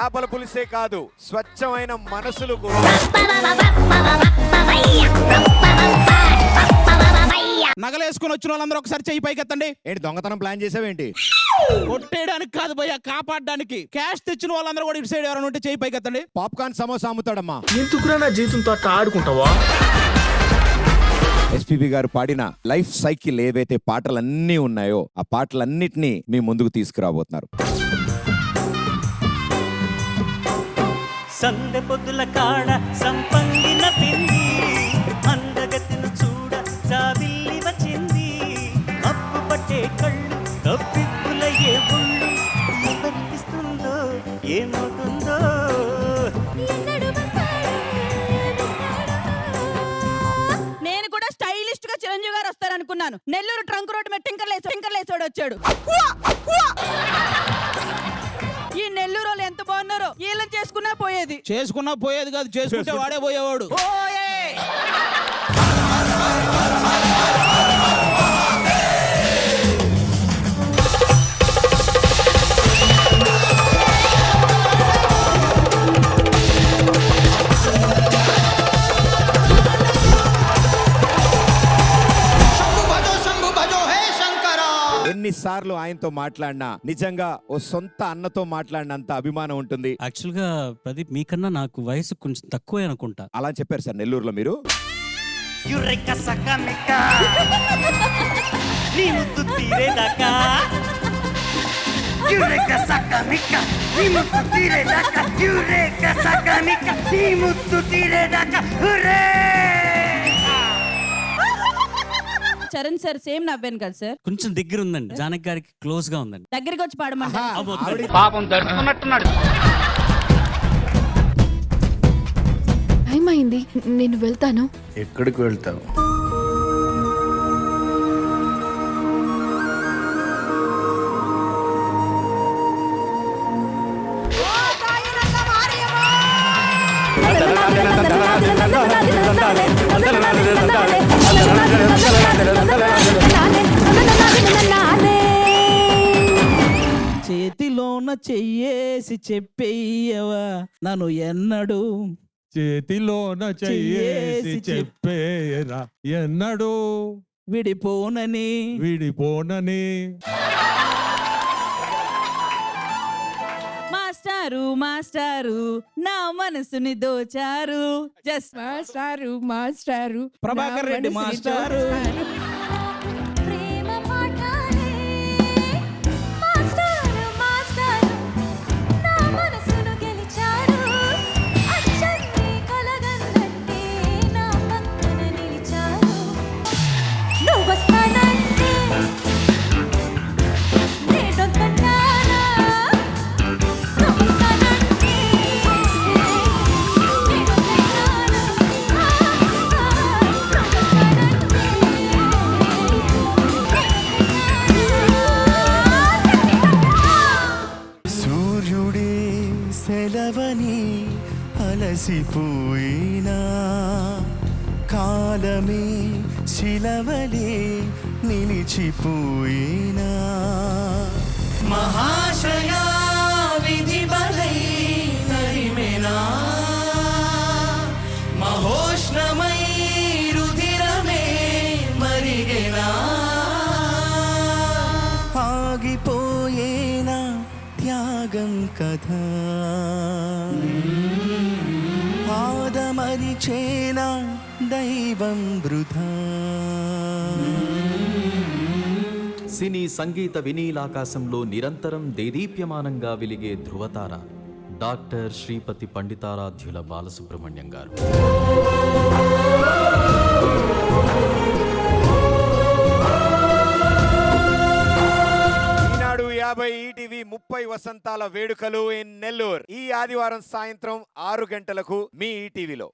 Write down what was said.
చేపల పులుసే కాదు, స్వచ్ఛమైన మనసులు కూడా. నగలేసుకుని వచ్చిన వాళ్ళందరూ ఒకసారి చెయ్యి పైకెత్తండి. ఏంటి దొంగతనం ప్లాన్ చేసావేంటి? కొట్టేయడానికి కాదు భయ్యా, కాపాడడానికి. క్యాష్ తెచ్చిన వాళ్ళందరూ కూడా ఇటు సైడ్ ఎవరైనా ఉంటే చెయ్యి పైకెత్తండి. పాప్కార్న్ సమోసా అమ్ముతాడమ్మా. ఎందుకురా నా జీవితంతో అట్లా ఆడుకుంటావా? ఎస్పీబీ గారు పాడిన లైఫ్ సైకిల్ ఏవైతే పాటలన్నీ ఉన్నాయో ఆ పాటలన్నిటినీ మీ ముందుకు తీసుకురాబోతున్నారు. సందె పొద్దుల కాడ సంపంగిన పిండి, అందగతిను చూడ జాబిల్లి వచ్చింది. అప్పు పట్టే కళ్ళు కప్పిప్పులయ్యే ఒళ్ళు, ఎవరికిస్తుందో ఏమవుతుందో. నేను కూడా స్టైలిస్ట్ గా చిరంజీవి గారు వస్తారనుకున్నాను. నెల్లూరు ట్రంక్ రోడ్ మీద టింకర్లేసోడు వచ్చాడు. ఈ నెల్లూరు వాళ్ళు ఎంత బాగున్నారో. వీళ్ళని చేసుకున్నా పోయేది. చేసుకున్నా పోయేది కాదు, చేసుకుంటే వాడే పోయేవాడు. ఎన్నిసార్లు ఆయనతో మాట్లాడినా నిజంగా ఓ సొంత అన్నతో మాట్లాడినంత అభిమానం ఉంటుంది. యాక్చువల్ గా ప్రదీప్ మీకన్నా నాకు వయసు కొంచెం తక్కువే అనుకుంటా. అలా చెప్పారు సార్ నెల్లూరులో మీరు. యురెక్క సకమిక నీ ముద్దు తీరేదాకా, యురెక్క సకమిక నీ ముద్దు తీరేదాకా, యురెక్క సకమిక నీ ముద్దు తీరేదాకా. హుర్రే! చరణ్ సార్ సేమ్ నవ్వాను కదా సార్. కొంచెం దగ్గర ఉందండి, జానకి గారికి క్లోజ్ గా ఉందండి. దగ్గరికి వచ్చి పాడమంటారు. పాపం దర్శకున్నట్టున్నాడు. టైం అయింది, నేను వెళ్తాను. ఎక్కడికి వెళ్తావు? చేతిలోన చెయ్యేసి చెప్పేయవా నన్ను ఎన్నడు, చేతిలోన చెయ్యేసి చెప్పేరా ఎన్నడూ విడిపోనని విడిపోనని. మాస్టారు మాస్టారు నా మనసుని దోచారు. జస్ట్ మాస్టారు మాస్టారు ప్రభాకర్ రెడ్డి మాస్టారు. సెలవని అలసిపోయినా, కాలమే శిలవలే నిలిచిపోయినా, మహాశయా విధి బలై నరిమెనా, మహోష్ణమై రుధిరమే మరిగెనా, ఆగిపోయేనా త్యాగం కథ, ఆదమరిచేనా దైవం వృధా. సినీ సంగీత వినీలాకాశంలో నిరంతరం దేదీప్యమానంగా వెలిగే ధృవతార డాక్టర్ శ్రీపతి పండితారాధ్యుల బాలసుబ్రహ్మణ్యం గారు. ఈనాడు 50 ఈటీవీ 30 వసంతాల వేడుకలు ఇన్ నెల్లూరు ఈ ఆదివారం సాయంత్రం 6 గంటలకు మీ ఈటీవీలో.